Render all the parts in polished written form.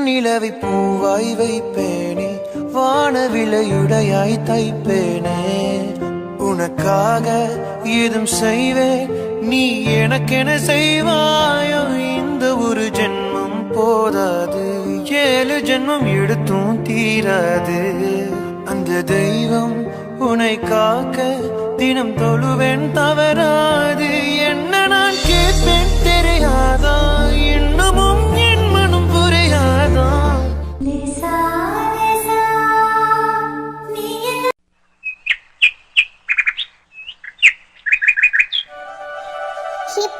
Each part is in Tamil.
வெண்ணிலவை பூவாய் வைப்பேனே, வானவிலையுடையாய் தைப்பேனே. உனக்காக ஏதும் செய்வேன், நீ எனக்கென செய்வாயோ. இந்த ஒரு ஜென்மம் போதாது, 7 ஜென்மம் எடுத்தும் தீராது. அந்த தெய்வம் உன்னை காக்க தினம் தொழுவேன் தவறாது. என்ன நான் கேட்பேன் தெரியாதா, இன்னமும் என் மனம் புரியாதா.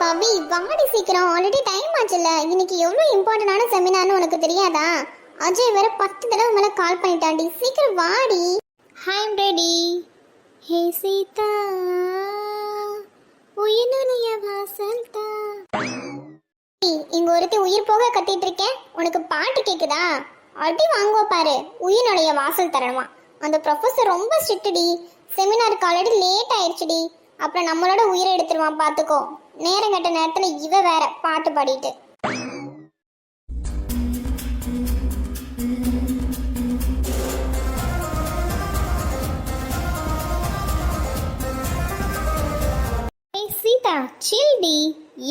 பவி வாடி சீக்கிரம், ஆல்ரெடி டைம் ஆச்சுல்ல. இன்னைக்கு எவ்வளவு இம்பார்ட்டன்டான செமினார்னு உனக்கு தெரியாதா? அஜய் வேற 10 தடவை மேல கால் பண்ணிட்டாண்டி, சீக்கிரம் வாடி. ஐ அம் ரெடி. ஹே சீதா உயினுடைய வாசல் தா. இங்க ஒருத்தி உயிர் போக கத்திட்டு இருக்கேன், உனக்கு பாட்டு கேக்குதா? அடி வாங்குவ பாரு. உயினுடைய வாசல் தரணுமா? அந்த ப்ரொஃபசர் ரொம்ப ஸ்ட்ரிக்ட் டி. செமினாருக்கு ஆல்ரெடி லேட் ஆயிடுச்சுடி. அப்புறம் நம்மளோட உயிரை எடுத்துருவான் பாத்துக்கோ. நேரம் கட்ட நேரத்துல இவ வேற பாட்டு பாடிட்டு. சீதா சில்டி,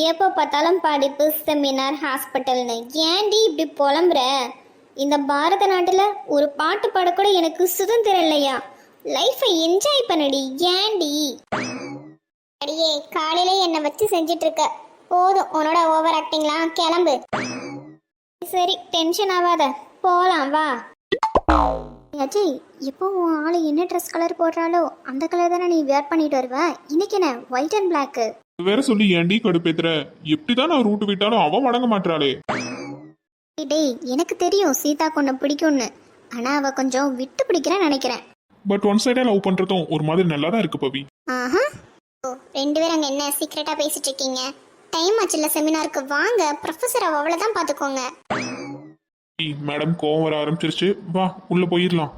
எப்போ பார்த்தாலும் படிப்பு, செமினார், ஹாஸ்பிட்டல்னு ஏன்டி இப்படி புலம்புற? இந்த பாரத நாட்டுல ஒரு பாட்டு பாடக்கூட எனக்கு சுதந்திரம் இல்லையா? லைஃபை என்ஜாய் பண்ணடி, ஏன்டி? அடியே காலையில என்னை வச்சு செஞ்சிட்டு இருக்க, போதும் உன்னோட ஓவர் ஆக்டிங்லாம். கிளம்பு. சரி டென்ஷன் ஆகாத, போலாம் வா. அஜய் இப்போ உன் ஆளு என்ன ட்ரெஸ் கலர் போடுறாளோ அந்த கலர் தானே நீ வேர் பண்ணிட்டு வருவ. இன்னைக்கு என்ன ஒயிட் அண்ட் பிளாக் வேற சொல்லி ஏன்டி கடுப்பேத்துற? எப்படிதான் நான் ரூட் விட்டாலும் அவன் மடங்க மாட்டாளே. டேய் எனக்கு தெரியும் சீதா கொன்ன பிடிக்கும்னு, ஆனா அவ கொஞ்சம் விட்டு பிடிக்கிறேன்னு நினைக்கிறேன். பட் ஒன் சைடா லவ் பண்றதும் ஒரு மாதிரி நல்லா தான் இருக்கு பவி. ஆஹா, ஓ 2 பேரும் அங்க என்ன சீக்கிரட்டா பேசிட்டு இருக்கீங்க? டைம் ஆச்சுல்ல செமினாருக்கு, வாங்க. ப்ரொஃபசர் அவ்வளவுதான் பாத்துக்கோங்க. மேடம் கோவம் வர ஆரம்பிச்சிருச்சு, வா உள்ள போயிடலாம்.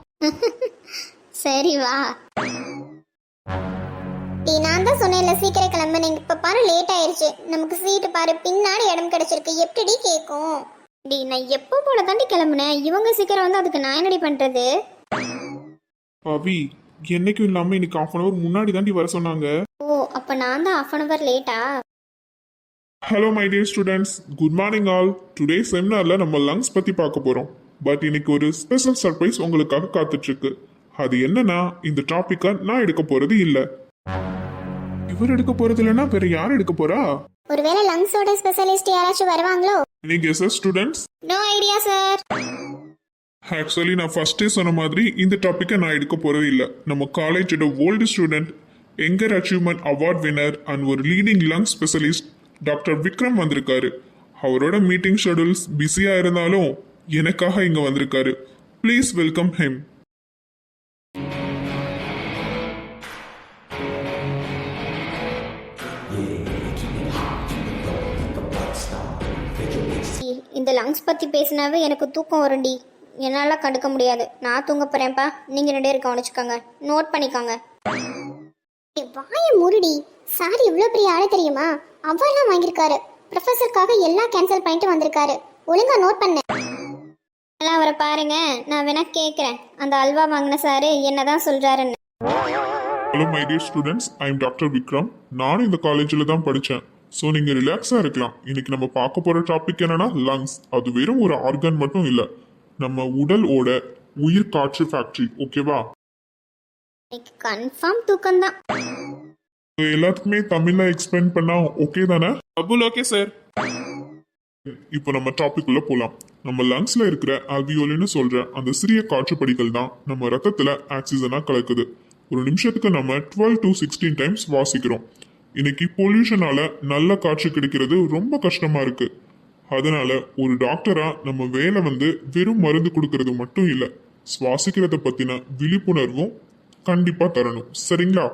சரி வா. நான் தான் சொன்னேன்ல சீக்கிரம் கிளம்பு. நீங்க இப்ப பாரு லேட் ஆயிருச்சு. நமக்கு சீட்டு பாரு பின்னாடி இடம் கிடைச்சிருக்கு, எப்படி கேக்கும்? டி நான் எப்போ போல தாண்டி கிளம்புனேன், இவங்க சீக்கிரம் வந்து அதுக்கு நான் என்னடி பண்றது? பவி என்னைக்கும் இல்லாம இன்னைக்கு 1/2 hour முன்னாடி தாண்டி வர சொன்னாங்க. ஓ அப்ப நான் தான் 1/2 hour லேட்டா? Hello my dear students, good morning all. Today செமினார்ல நம்ம லங்ஸ் பத்தி பார்க்க போறோம். பட் இன்னைக்கு ஒரு ஸ்பெஷல் சர்ப்ரைஸ் உங்களுக்காக காத்துட்டு இருக்கு. அது என்னன்னா, இந்த டாபிக்கை நான் எடுக்க போறது இல்ல. இவர் எடுக்க போறது இல்லைன்னா வேற யார் எடுக்க போறா? ஒருவேளை லங்ஸோட ஸ்பெஷலிஸ்ட் யாராச்சும் வருவாங்களோ? நீங்க sir students? No idea sir. Actually நான் ஃபர்ஸ்டே சொன்ன மாதிரி இந்த டாபிக்கை நான் எடுக்க போறது இல்ல. நம்ம காலேஜோட ஓல்டு ஸ்டூடெண்ட், எங்கர் அச்சீவ்மெண்ட் அவார்ட் வினர் அண்ட் ஒரு leading lung specialist doctor Vikram வந்திருக்காரு. அவரோட மீட்டிங் ஷெடியூல்ஸ் பிஸியா இருந்தாலும் எனக்காக இங்க வந்திருக்காரு. Please welcome him. இந்த லங்ஸ் பத்தி பேசினாவே எனக்கு தூக்கம் வரும்டி. என்னால கண்டுக்க முடியாது. நான் தூங்க போறேன்ப்பா. நீங்க 2 பேரும் கவனிச்சுக்கோங்க, நோட் பண்ணிக்கோங்க. வாய முருடி. சாரி இவ்வளவு பெரிய ஆளு தெரியுமா? அவார்ட்லாம் வாங்கியிருக்காரு. ப்ரொஃபஸருக்காக எல்லாம் கேன்சல் பண்ணிட்டு வந்திருக்காரு. ஒழுங்கா நோட் பண்ண. எல்லாம் அவரை பாருங்க. நான் வேணா கேட்குறேன், அந்த அல்வா வாங்கின சாரு என்னதான் சொல்றாருன்னு. Hello my dear students, I am doctor Vikram. நானும் இந்த காலேஜில் தான் படித்தேன். ஸோ நீங்கள் ரிலாக்ஸாக இருக்கலாம். இன்னைக்கு நம்ம பார்க்க போகிற டாபிக் என்னன்னா லங்ஸ். அது வெறும் ஒரு ஆர்கன் மட்டும் இல்லை, நம்ம உடலோட உயிர் காற்று ஃபேக்டரி. ஓகேவா? கன்ஃபார்ம் தூக்கம் தான். எல்லாத்துக்குமே தமிழ்ல எக்ஸ்பிளைன் பண்ணா ஓகே தானே? Abul okay sir. இப்போ நம்ம டாபிக் உள்ள போலாம். நம்ம லங்ஸ்ல இருக்கிற ஆல்வியோலின்னு சொல்ற அந்த சிறிய காற்று படிகள் தான் நம்ம ரத்தத்துல ஆக்சிஜனா கலக்குது. ஒரு நிமிஷத்துக்கு நம்ம 12 to 16 டைம்ஸ் சுவாசிக்கிறோம். இன்னைக்கு பொல்யூஷனால நல்ல காற்று கிடைக்கிறது ரொம்ப கஷ்டமா இருக்கு. அதனால ஒரு டாக்டரா நம்ம வேலை வெறும் மருந்து கொடுக்கறது மட்டும் இல்ல, சுவாசிக்கிறத பத்தின விழிப்புணர்வும் கண்டிப்பா தரணும். சரிங்களா?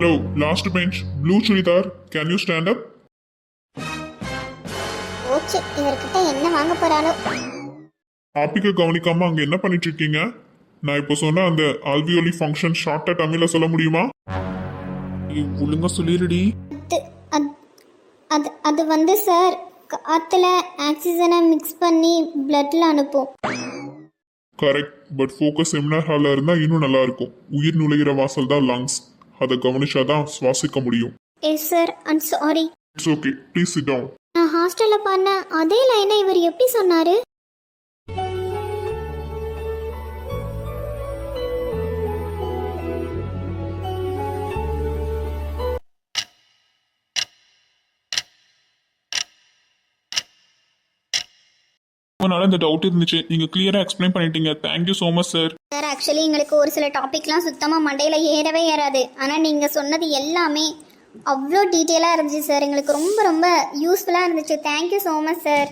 Hello last bench, blue churidar, can you stand up? Okay, இவர்கிட்ட என்ன வாங்க போறானோ. டாபிக்கை கவனிக்காம அங்க என்ன பண்ணிட்டு இருக்கீங்க? நான் இப்போ சொன்ன அந்த ஆல்வியோலி ஃபங்க்ஷன் ஷார்ட்டா தமிழ்ல சொல்ல முடியுமா? ஒழுங்கா சொல்லிருடி. அது வந்து சார் காற்றுல ஆக்சிஜனை மிக்ஸ் பண்ணி பிளட்டில் அனுப்பும். கரெக்ட், பட் ஃபோக்கஸ் செமினார் ஹாலில் இருந்தால் இன்னும் நல்லா இருக்கும். உயிர் நுழைகிற வாசல் தான் லங்ஸ், அதை கவனிச்சாதான் சுவாசிக்க முடியும். Yes sir, I'm sorry. It's okay, please sit down. நான் ஹாஸ்டலில் பண்ண அதே லைனை இவர் எப்படி சொன்னார்? உங்களால இந்த டவுட் இருந்துச்சு, நீங்க கிளியரா எக்ஸ்பிளைன் பண்ணிட்டீங்க. Thank you so much sir. Sir actually எங்களுக்கு ஒரு சில டாபிக்லாம் சுத்தமாக மண்டையில் ஏறவே ஏறாது. ஆனால் நீங்கள் சொன்னது எல்லாமே அவ்வளோ டீட்டெயிலாக இருந்துச்சு சார். எங்களுக்கு ரொம்ப ரொம்ப யூஸ்ஃபுல்லாக இருந்துச்சு. Thank you so much sir.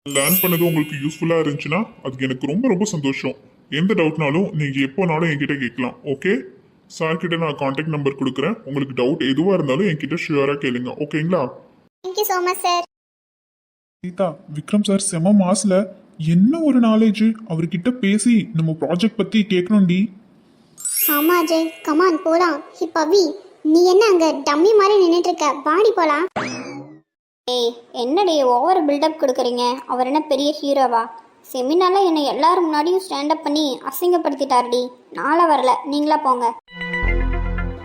Learn பண்ணது உங்களுக்கு யூஸ்ஃபுல்லா இருந்துச்சுன்னா அதுக்கு எனக்கு ரொம்ப ரொம்ப சந்தோஷம். எந்த டவுட்னாலும் நீங்க எப்போனாலும் என்கிட்ட கேட்கலாம். ஓகே, சார் கிட்ட நான் கான்டாக்ட் நம்பர் கொடுக்குறேன். உங்களுக்கு டவுட் எதுவா இருந்தாலும் என்கிட்ட ஷியரா கேளுங்க. ஓகேங்களா? Thank you so much sir. Sita, Vikram sir செம மாஸ்ல என்ன ஒரு நாலேஜ். அவர்கிட்ட பேசி நம்ம ப்ராஜெக்ட் பத்தி கேட்கணும்டி. ஆமா அஜய், கமான் போலாம். ஹி பவி, நீ என்ன அங்க டம்மி மாதிரி நின்னுட்டு இருக்க? பாடி போலாம். ஏய் என்னடி ஓவர் பில்டப் கொடுக்குறீங்க? அவர் என்ன பெரிய ஹீரோவா? செமினார்ல என்னை எல்லாரும் முன்னாடியும் ஸ்டாண்டப் பண்ணி அசிங்கப்படுத்திட்டாருடி. நாளை வரல, நீங்களா போங்க.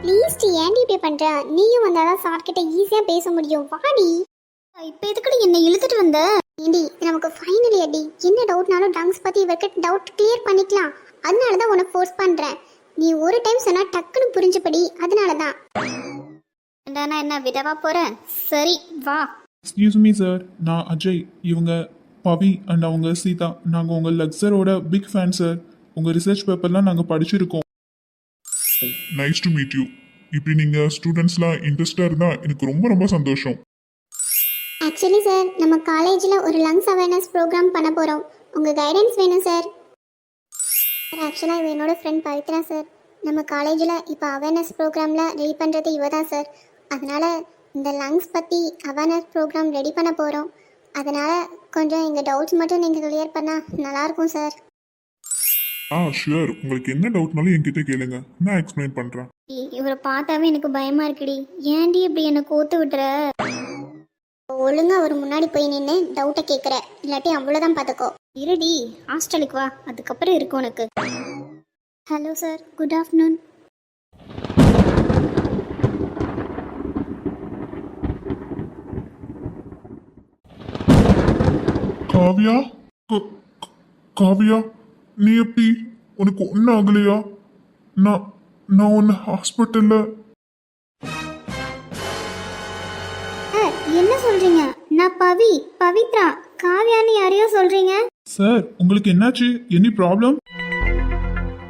ப்ளீஸ் டி, ஏன்டி இப்படி பண்ற? நீயும் வந்தாதான் சார் கிட்ட ஈஸியா பேச முடியும். வாடி. இப்போ எதுக்குடி என்னை இழுத்துட்டு வந்த? ஏண்டி நமக்கு ஃபைனல் இயர்டி. என்ன டவுட்னாலும் டங்ஸ் பத்தி இவர்கிட்ட டவுட் கிளியர் பண்ணிக்கலாம். அதனால தான் உன்னை ஃபோர்ஸ் பண்றேன். நீ ஒரு டைம் சொன்னா டக்குன்னு புரிஞ்சுபடி. அதனால தான். நான் என்ன விடவா போறேன்? சரி வா. எக்ஸ்கியூஸ் மீ சார், நான் அஜய். இவங்க பவி அண்ட் அவங்க சீதா. நாங்கள் உங்கள் லெக்சரோட பிக் ஃபேன் சார். உங்கள் ரிசர்ச் பேப்பர்லாம் நாங்கள் படிச்சிருக்கோம். Nice to meet you. இப்படி நீங்கள் ஸ்டூடெண்ட்ஸ்லாம் இன்ட்ரெஸ்டாக இருந்தால் எனக்கு ரொம்ப ரொம்ப சந்தோஷம். ஆக்சுவலி சார், நம்ம காலேஜில் ஒரு லங்ஸ் அவேர்னஸ் ப்ரோக்ராம் பண்ண போகிறோம். உங்கள் கைடன்ஸ் வேணும் சார். சார் ஆக்சுவலாக இவ என்னோட ஃப்ரெண்ட் பவித்ரா சார். நம்ம காலேஜில் இப்போ அவேர்னஸ் ப்ரோக்ராமில் ரெடி பண்ணுறது இவ தான் சார். அதனால் இந்த லங்ஸ் பற்றி அவேர்னஸ் ப்ரோக்ராம் ரெடி பண்ண போகிறோம். அதனால் கொஞ்சம் எங்கள் டவுட்ஸ் மட்டும் நீங்கள் கிளியர் பண்ணால் நல்லாயிருக்கும் சார். ஷுவர். உங்களுக்கு என்ன டவுட்னாலும் என்கிட்ட கேளுங்க, நான் எக்ஸ்பிளைன் பண்ணுறேன். இவரை பார்த்தாவே எனக்கு பயமாக இருக்குடி. ஏன்டி இப்படி என்னை கோத்து விட்டுற? ஒழுங்கா ஒரு முன்னாடி போய் நின்று டவுட்டை கேட்குற, இல்லாட்டி அவ்வளோதான் பார்த்துக்கோ. இருடி, ஹாஸ்டலுக்கு வா, அதுக்கப்புறம் இருக்கும் உனக்கு. Hello sir, good afternoon. Kavya, Kavya, நீ எப்படி? உனக்கு ஒன்றும் ஆகலையா? நான் நான் உன்னை ஹாஸ்பிட்டலில். என்ன சொல்றீங்க? நான் பவித்ரா, காவியான்னு யாரையோ சொல்றீங்க. சார், உங்களுக்கு என்னாச்சு? Any problem?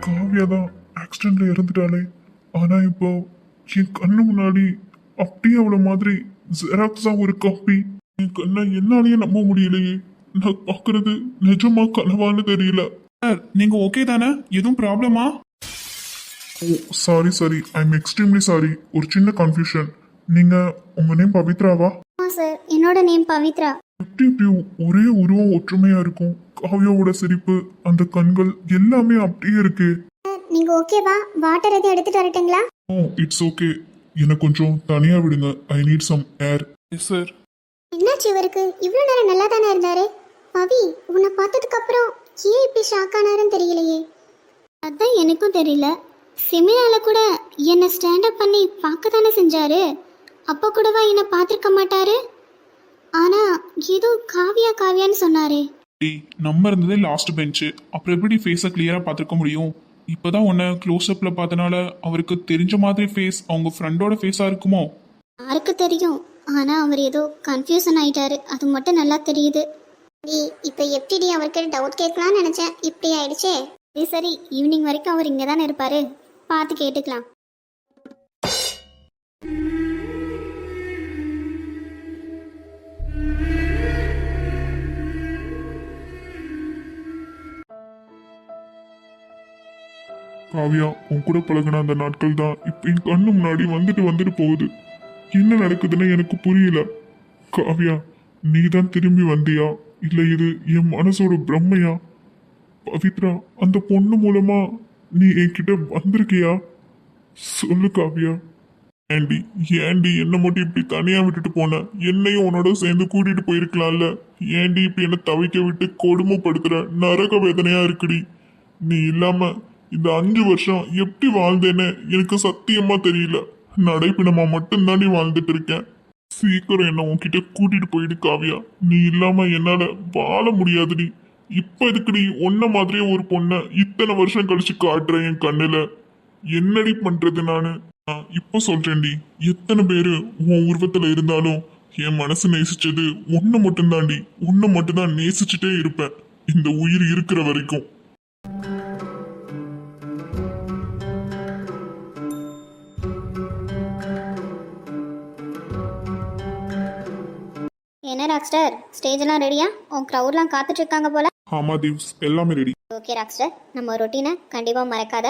காவியா தான் ஆக்சிடென்ட்ல இறந்துட்டாளே. ஆனா இப்போ என் கண்ணு முன்னாடி அப்படியே அவள மாதிரி ஜெராக்ஸா ஒரு காப்பி. என் கண்ணை என்னாலேயே நம்ப முடியலையே. நான் பார்க்கறது நிஜமா கனவான்னு தெரியல. சார், நீங்க ஓகே தானே? எதுவும் ப்ராப்ளமா? Sorry, I am extremely sorry. ஒரு சின்ன கன்ஃபியூஷன். நீங்க உங்க நேம் பவித்ராவா? சார், என்னோட நேம் பவித்ரா. எப்படி இப்படி ஒரே உருவம் ஒற்றுமையா இருக்கும்? காவியாவோட சிரிப்பு, அந்த கண்கள் எல்லாமே அப்படியே இருக்கு. நீங்க ஓகேவா? வாட்டர் எதுவும் எடுத்துட்டு வரட்டுங்களா? Oh, it's okay. எனக்கு கொஞ்சம் தனியா விடுங்க. I need some air. Yes sir. என்னாச்சு இவருக்கு? இவ்வளவு நேரம் நல்லா தானே இருந்தாரு. பவி, உன்னை பார்த்ததுக்கு அப்புறம் ஏன் இப்படி ஷாக் ஆனாருன்னு தெரியலையே. அதான் எனக்கும் தெரியல. செமினார்ல கூட என்னை ஸ்டாண்டப் பண்ணி பார்க்க தானே செஞ்சாரு. அப்போ கூடவா என்னை பார்த்துருக்க மாட்டாரு. ஆனா ஏதோ காவியான்னு சொன்னாரே. நம்ம இருந்ததே லாஸ்ட் பெஞ்சு. அப்புறம் எப்படி ஃபேஸை கிளியரா பார்த்துருக்க முடியும்? இப்போதான் உன்னை க்ளோஸ் அப்ல பார்த்தனால அவருக்கு தெரிஞ்ச மாதிரி ஃபேஸ் அவங்க ஃப்ரெண்டோட ஃபேஸா இருக்குமோ? யாருக்கு தெரியும். ஆனா அவர் ஏதோ கன்ஃபியூஷன் ஆயிட்டாரு, அது மட்டும் நல்லா தெரியுது. இப்போ எப்படி அவர்கிட்ட டவுட் கேட்கலாம்னு நினைச்சேன், இப்படி ஆயிடுச்சே. சரி, ஈவினிங் வரைக்கும் அவர் இங்கே தானே இருப்பாரு, பார்த்து கேட்டுக்கலாம். காவியா, உன் கூட பழகின அந்த நாட்கள் தான் இப்போ என் கண்ணு முன்னாடி வந்துட்டு போகுது. என்ன நடக்குதுன்னு எனக்கு புரியல. காவியா, நீ தான் திரும்பி வந்தியா இல்லை இது என் மனசோட பிரம்மையா? பவித்ரா, அந்த பொண்ணு மூலமா நீ என்கிட்ட வந்திருக்கியா? சொல்லு காவியா. ஏண்டி ஏண்டி என்ன மட்டும் இப்படி தனியா விட்டுட்டு போன என்னையும் உன்னோட சேர்ந்து கூட்டிட்டு போயிருக்கலாம்ல. ஏண்டி இப்படி என்ன தவிக்க விட்டு கொடுமைப்படுத்துற? நரக வேதனையா இருக்குடி. நீ இல்லாம இந்த 5 வருஷம் எப்படி வாழ்ந்தேன்னு எனக்கு சத்தியமா தெரியல. நடைப்பிணமா மட்டும்தாண்டி வாழ்ந்துட்டு இருக்கேன். சீக்கிரம் என்ன உன்கிட்ட கூட்டிட்டு போயிடு காவியா. நீ இல்லாம என்னால வாழ முடியாதுடி. இப்ப எதுக்குடி உன்ன மாதிரியே ஒரு பொண்ண இத்தனை வருஷம் கழிச்சு காட்டுறேன் என் கண்ணுல. என்னடி பண்றது நானு? இப்போ சொல்றேன்டி, எத்தனை பேரு உன் உருவத்துல இருந்தாலும் என் மனசு நேசிச்சது உன்னை மட்டும்தாண்டி. உன்னை மட்டும்தான் நேசிச்சுட்டே இருப்பேன் இந்த உயிர் இருக்கிற வரைக்கும். என்ன ராக்ஸ்டர், ஸ்டேஜெல்லாம் ரெடியா? உன் க்ரௌட்லாம் காத்துட்டு இருக்காங்க போல. ஆமா தீவ்ஸ், எல்லாமே ரெடி. ஓகே ராக்ஸ்டர், நம்ம ரொட்டீனை கண்டிப்பாக மறக்காத.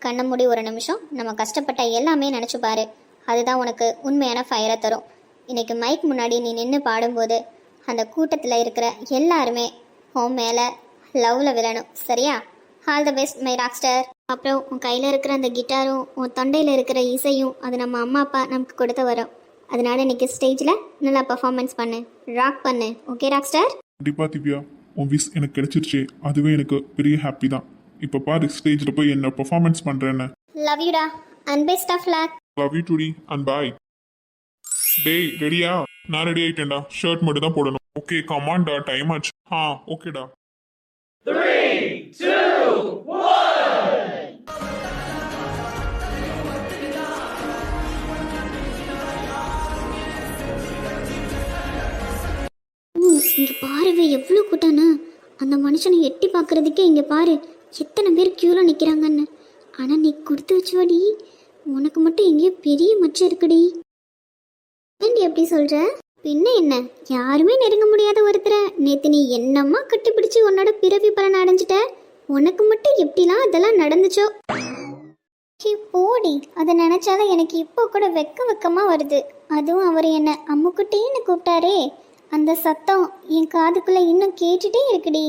கண்ணை மூடி ஒரு நிமிஷம் நம்ம கஷ்டப்பட்ட எல்லாமே நினச்சி பாரு. அதுதான் உனக்கு உண்மையான ஃபயரை தரும். இன்னைக்கு மைக் முன்னாடி நீ நின்று பாடும்போது அந்த கூட்டத்தில் இருக்கிற எல்லாருமே உன் மேலே லவ்வில் விழணும். சரியா? All the best my rockstar. அப்புறம் உன் கையில் இருக்கிற அந்த கிட்டாரும் உன் தொண்டையில் இருக்கிற இசையும் அது நம்ம அம்மா அப்பா நமக்கு கொடுத்து வரும். அதனால இன்னைக்கு ஸ்டேஜில் நல்லா பர்ஃபார்மன்ஸ் பண்ணு, ராக் பண்ணு. Okay rockstar? கண்டிப்பா திவ்யா, உன் விஷ் எனக்கு கிடைச்சிருச்சு. அதுவே எனக்கு பெரிய ஹாப்பி தான். இப்போ பாரு ஸ்டேஜில் போய் என்ன பெர்ஃபார்மன்ஸ் பண்ணுறேன்னு. லவ் யூடா and best of luck. Love you டுடி அண்ட் பாய். டேய் ரெடியா? நான் ரெடி ஆயிட்டேன்டா. ஷர்ட் மட்டும் தான் போடணும். ஓகே கமான்டா, டைம் ஆச்சு. ஓகேடா. 3, 2, 1. இங்கே பாருவே எவ்வளோ கூட்டானு. அந்த மனுஷனை எட்டி பார்க்குறதுக்கே இங்கே பாரு எத்தனை பேர் க்யூவில் நிற்கிறாங்கன்னு. ஆனால் நீ கொடுத்து வச்சுவாடி, உனக்கு மட்டும் எங்கேயோ பெரிய மச்சம் இருக்குடி. ஏண்டி எப்படி சொல்கிற? பின்ன என்ன, யாருமே நெருங்க முடியாத ஒருத்தரை நேற்று நீ என்னம்மா கட்டிப்பிடிச்சு உன்னோட பிறவி பலன் அடைஞ்சிட்ட. உனக்கு மட்டும் எப்படிலாம் அதெல்லாம் நடந்துச்சோ. போடி, அதை நினச்சாதான் எனக்கு இப்போ கூட வெக்கமாக வருது. அதுவும் அவர் என்ன அம்முக்குட்டின்னு கூப்பிட்டாரே, அந்த சத்தம் என் காதுக்குள்ளே இன்னும் கேட்டுட்டே இருக்குடி.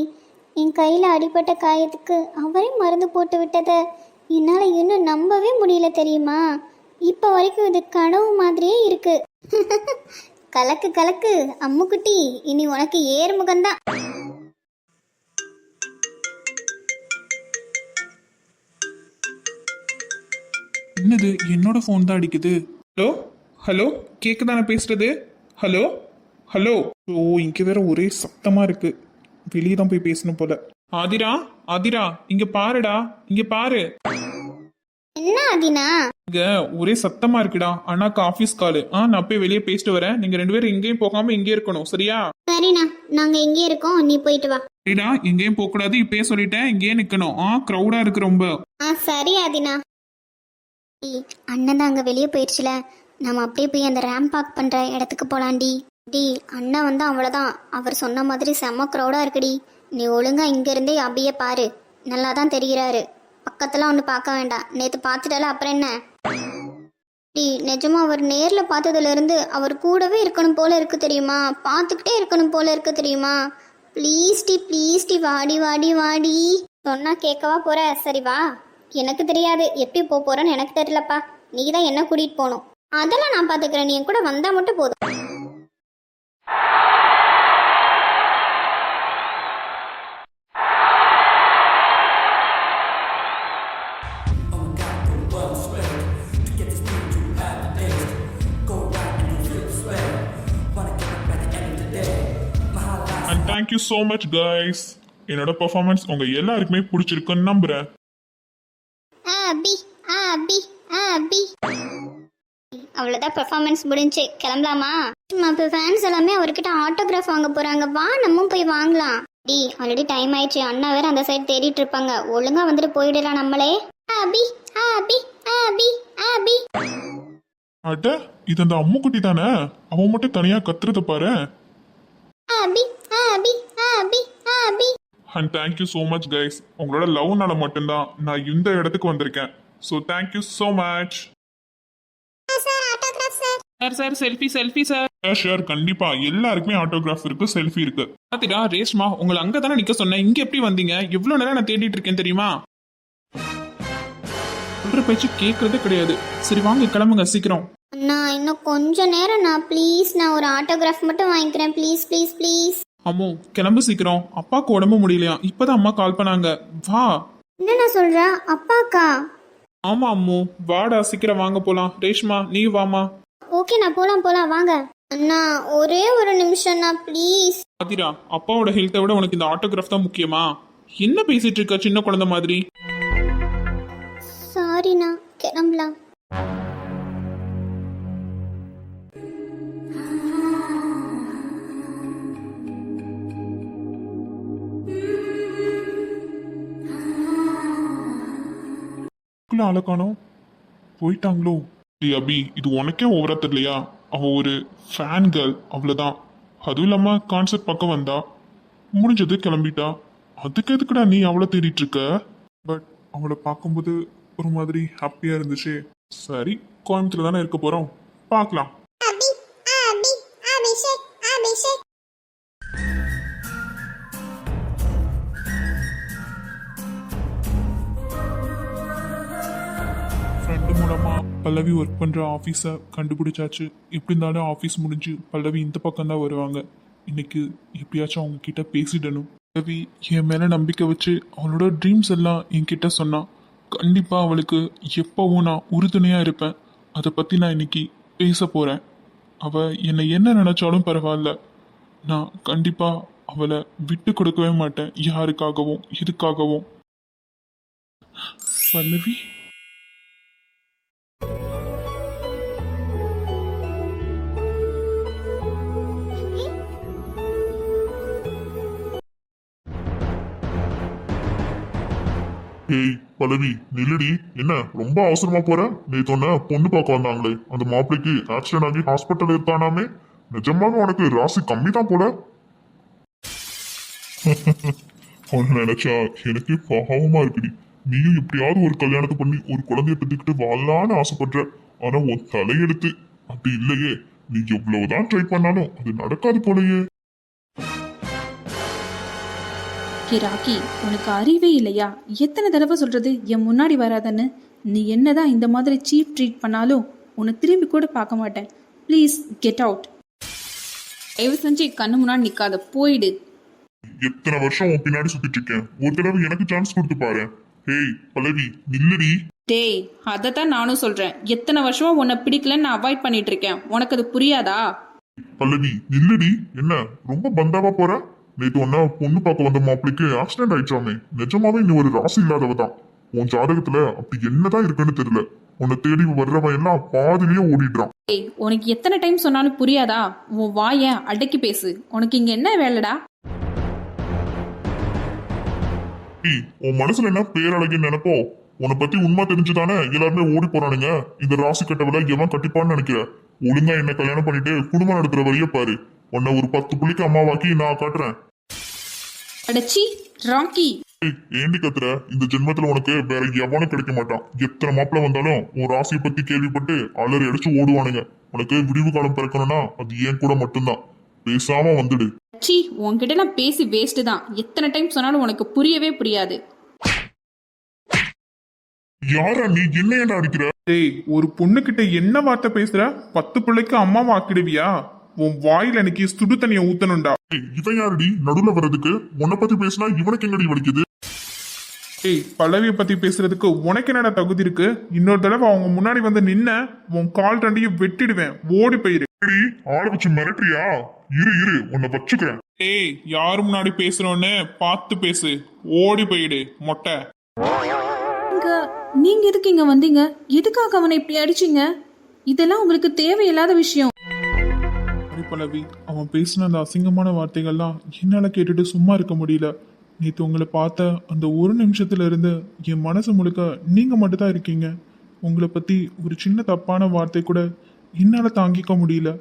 என் கையில் அடிபட்ட காயத்துக்கு அவரே மருந்து போட்டு விட்டதை என்னால் இன்னும் நம்பவே முடியல தெரியுமா. இப்போ வரைக்கும் இது கனவு மாதிரியே இருக்கு. கலக்கு கலக்கு அம்முக்குட்டி, இனி உனக்கு ஏறுமுகம்தான். என்னது என்னோட ஃபோன் தான் அடிக்குது. ஹலோ ஹலோ, கேக்குதானே பேசுறது? Hello hello. ஓ, இங்க வேற ஒரே சத்தமா இருக்கு. வெளியே தான் போய் பேசணும் போல. ஆதிரா ஆதிரா, இங்க பாருடா, இங்க பாரு. என்ன ஆதினா? இங்க ஒரே சத்தமா இருக்குடா. அண்ணாக்கு ஆபீஸ் காலு. நான் போய் வெளியே பேசிட்டு வரேன். நீங்க 2 பேரும் எங்கேயும் போகாம இங்கே இருக்கணும், சரியா? சரிண்ணா, நாங்கள் எங்கே இருக்கோம், நீ போயிட்டு வா. சரிடா, எங்கேயும் போக கூடாது. இப்பயே சொல்லிட்டேன், இங்கேயே நிக்கணும். க்ரௌடா இருக்கு ரொம்ப. சரி ஆதினா. அண்ணன் தான் அங்கே வெளியே போயிடுச்சுல, நம்ம அப்படியே போய் அந்த ரேம்ப் பார்க் பண்ணுற இடத்துக்கு போகலாண்டி. டி, அண்ணன் வந்து அவ்வளோதான். அவர் சொன்ன மாதிரி செம்ம க்ரௌடாக இருக்குடி. நீ ஒழுங்கா இங்கேருந்தே அப்படியே பாரு, நல்லா தான் தெரிகிறாரு. பக்கத்தில் ஒன்று பார்க்க வேண்டாம், நேற்று பார்த்துட்டால அப்புறம் என்ன. டி, நிஜமா அவர் நேரில் பார்த்ததுலேருந்து அவர் கூடவே இருக்கணும் போல இருக்கு தெரியுமா. பார்த்துக்கிட்டே இருக்கணும் போல இருக்கு தெரியுமா. ப்ளீஸ் டி வாடி வாடி வாடி. சொன்னா கேட்கவா போற? சரி வா. எனக்கு தெரியாது, எப்படி போறேன்னு எனக்கு தெரியலப்பா. நீ தான் என்ன கூட்டிகிட்டு போகணும். அதெல்லாம் நான் பார்த்துக்கிறேன், நீ என் கூட வந்தால் மட்டும் போதும். And thank you so much guys. என்னோட பெர்ஃபார்மன்ஸ் உங்க எல்லாருக்குமே பிடிச்சிருக்குன்னு நம்புறேன். அவ்வளோதான், பெர்ஃபார்மன்ஸ் முடிஞ்சு கிளம்பலாமா? இப்போ ஃபேன்ஸ் எல்லாமே அவர்கிட்ட ஆட்டோகிராஃப் வாங்க போறாங்க. வா, நம்மளும் போய் வாங்கலாம். டி, ஆல்ரெடி டைம் ஆயிடுச்சு. அண்ணா வேற அந்த சைடு தேடிட்டு இருப்பாங்க. ஒழுங்கா வந்துட்டு போயிடலாம் நம்மளே. ஆபி ஆபி ஆபி ஆபி. அட, இது அந்த அம்முக்குட்டி தானே? அவன் மட்டும் தனியா கத்துறத பாரு. ஆபி ஆபி ஆபி ஆபி. And thank you so much guys. உங்களோட லவ்னால மட்டும்தான் நான் இந்த இடத்துக்கு வந்திருக்கேன். So thank you so much. Sir selfie selfie sir. Sure, கண்டிப்பா எல்லாருக்குமே ஆட்டோகிராஃப் இருக்கு, செல்ஃபி இருக்கு. பாத்திடா ரேஷ்மா, உங்களை அங்க தானே நிக்க சொன்னேன். இங்க எப்படி வந்தீங்க? எவ்வளவு நேரம் நான் தேடிட்டு இருக்கேன் தெரியுமா? சொல்ற பேச்சு கேட்கறதே கிடையாது. சரி வாங்க கிளம்புங்க சீக்கிரம். அண்ணா இன்னும் கொஞ்ச நேரம் நான் ப்ளீஸ் நான் ஒரு ஆட்டோகிராஃப் மட்டும் வாங்கிக்கிறேன் ப்ளீஸ் ப்ளீஸ் ப்ளீஸ். அம்மோ கிளம்பு சீக்கிரம், அப்பாவுக்கு உடம்பு முடியலையா, இப்பதான் அம்மா கால் பண்ணாங்க. வா. என்னண்ணா சொல்ற? அப்பாக்கா? ஆமா அம்மு, வாடா சீக்கிரம் வாங்க போலாம். ரேஷ்மா நீ வாமா. ஓகேண்ணா போலாம் போலாம் வாங்க. அண்ணா ஒரே ஒரு நிமிஷம்ண்ணா ப்ளீஸ். அதிரா, அப்பாவோட ஹெல்த்தை விட உனக்கு இந்த ஆட்டோகிராஃப் தான் முக்கியமா? என்ன பேசிட்டு இருக்க சின்ன குழந்தை மாதிரி? சாரிண்ணா, கிளம்பலாம். ஆளை காணோம், போயிட்டாங்களோ? டேய் அபி, இது உனக்கே ஓவரா தெரியலையா? அவ ஒரு ஃபேன் கேர்ள், அவ்வளவுதான். அதுவும் இல்லாம கான்சர்ட் பக்கம் வந்தா, முடிஞ்சது கிளம்பிட்டா. அதுக்கு எதுக்குடா நீ அவளை தேடிட்டு இருக்க? பட் அவளை பார்க்கும்போது ஒரு மாதிரி ஹாப்பியா இருந்துச்சு. சரி, கோயம்புத்தூர்ல தானே இருக்க போறோம், பார்க்கலாம். ஃப்ரெண்டு மூலமா பல்லவி ஒர்க் பண்ற ஆஃபீஸை கண்டுபிடிச்சாச்சு. எப்படி இருந்தாலும் ஆஃபீஸ் முடிஞ்சு பல்லவி இந்த பக்கம் தான் வருவாங்க. இன்னைக்கு எப்படியாச்சும் அவங்க கிட்ட பேசிடணும். பல்லவி என் மேல நம்பிக்கை வச்சு அவளோட ட்ரீம்ஸ் எல்லாம் என்கிட்ட சொன்னா. கண்டிப்பா அவளுக்கு எப்பவும் நான் உறுதுணையா இருப்பேன். அதை பத்தி நான் இன்னைக்கு பேச போறேன். அவ என்னை என்ன நினைச்சாலும் பரவாயில்ல, நான் கண்டிப்பா அவளை விட்டு கொடுக்கவே மாட்டேன், யாருக்காகவும் எதுக்காகவும். பல்லவி, ஏய் பல்லவி நில்லுடி, என்ன ரொம்ப அவசரமா போற? நேத்து ஒன்ன பொண்ணு பார்க்க வந்தாங்களே, அந்த மாப்பிளைக்கு ஆக்சிடென்ட் ஆகி ஹாஸ்பிட்டல் இருக்கானாமே. நிஜமாக உனக்கு ராசி கம்மி தான் போல. அவன் நினைச்சா எனக்கு பாவமா இருக்குடி. நீயும் எப்படியாவது ஒரு கல்யாணத்தை பண்ணி ஒரு குழந்தைய பெற்றுக்கிட்டு வாழலான்னு ஆசைப்படுற. ஆனா உன் தலையெடுத்து அப்படி இல்லையே. நீ எவ்வளவுதான் ட்ரை பண்ணாலும் அது நடக்காது போலயே. ஹே ராக்கி, உனக்கு அறிவே இல்லையா? எத்தனை தடவை சொல்றது என் முன்னாடி வராதன்னு? நீ என்னதான் இந்த மாதிரி சீப் ட்ரீட் பண்ணாலும் உன்னை திரும்பி கூட பார்க்க மாட்டேன். Please get out. தயவு செஞ்சு கண்ணு முன்னாடி நிக்காத, போயிடு. எத்தனை வருஷம் உன் பின்னாடி சுத்திட்டு இருக்கேன், ஒரு தடவை எனக்கு சான்ஸ் கொடுத்து பாரு. ஹேய் பல்லவி நில்லுடி. டேய், அதைத்தான் நானும் சொல்றேன். எத்தனை வருஷமா உன்னை பிடிக்கலன்னு நான் அவாய்ட் பண்ணிட்டு இருக்கேன். உனக்கு அது புரியாதா? பல்லவி நில்லுடி. என்ன ரொம்ப பந்தாவா போற? நேத்து ஒன்ன பொண்ணு பார்க்க வந்த மாப்பிளைக்கு ஆக்சிடென்ட் ஆயிடுச்சாமே. நிஜமாவே நீ ஒரு ராசி இல்லாதவ தான். உன் ஜாதகத்துல அப்படி என்னதான் இருக்குன்னு தெரியல. உன்னை தேடி வர்றவன் எல்லாம் பாதிலேயே ஓடிடுறான். டேய், உனக்கு எத்தனை டைம் சொன்னாலும் புரியாதா? உன் வாயை அடக்கி பேசு. உனக்கு இங்க என்ன வேலைடா? உன் மனசுல என்ன பேரழகின்னு நினைப்போ? உன்னை பத்தி உண்மை தெரிஞ்சுதானே எல்லாருமே ஓடி போறானுங்க. இந்த ராசி கட்டவில எவன் கட்டிப்பான்னு நினைக்கிற? ஒழுங்கா என்ன கல்யாணம் பண்ணிட்டு குடும்பம் நடத்துற வழிய பாரு. உன்னை ஒரு 10 புள்ளிக்கு அம்மாவாக்கி நான் காட்டுறேன். அடச்சி ராக்கி, ஏண்டி கத்துற? இந்த ஜென்மத்துல உனக்கு வேற எவனும் கிடைக்க மாட்டான். எத்தனை மாப்பிள்ள வந்தாலும் உன் ராசியை பத்தி கேள்விப்பட்டு அலறி அடிச்சு ஓடுவானுங்க. உனக்கு விடிவு காலம் பிறக்கணும்னா அது ஏன் கூட மட்டும்தான். பேசாம வந்துடு. சி, உன்கிட்ட நான் பேசி வேஸ்ட் தான். எத்தனை டைம் சொன்னாலும் உனக்கு புரியவே புரியாது. யாரா நீ? என்ன ஏன்டா அடிக்கிற? டேய், ஒரு பொண்ணு கிட்ட என்ன வார்த்தை பேசுற? 10 பிள்ளைக்கு அம்மாவை ஆக்கிடுவியா? உன் வாயில எனக்கு சுடு தண்ணிய ஊத்தணும்டா. இவன் யாருடி நடுவுல வர்றதுக்கு? உன்னை பத்தி பேசினா இவனுக்கு எங்கடி வலிக்குது? ஏய், பல்லவிய பத்தி பேசுறதுக்கு உனக்கு என்னடா தகுதி இருக்கு? இன்னொரு தடவை அவங்க முன்னாடி வந்து நின்ன உன் கால் ரெண்டையும் வெட்டிடுவேன். ஓடி போயிரு. ஆளை வச்சு மிரட்டுறியா? இரு உன்னை வச்சுக்கிறேன். ஏய், யாரு முன்னாடி பேசுறோன்னு பார்த்து பேசு. ஓடி போயிடு மொட்டை. நீங்க எதுக்கு இங்க வந்தீங்க? எதுக்காக அவனை இப்படி அடிச்சீங்க? இதெல்லாம் உங்களுக்கு தேவையில்லாத விஷயம். பல்லவி, அவன் பேசின அந்த அசிங்கமான வார்த்தைகள்லாம் என்னால கேட்டுட்டு சும்மா இருக்க முடியல. நேற்று உங்களை பார்த்த அந்த ஒரு நிமிஷத்துல இருந்து என் மனசு முழுக்க நீங்க மட்டும் தான் இருக்கீங்க. உங்களை பத்தி ஒரு சின்ன தப்பான வார்த்தை கூட என்னால தாங்கிக்க முடியல.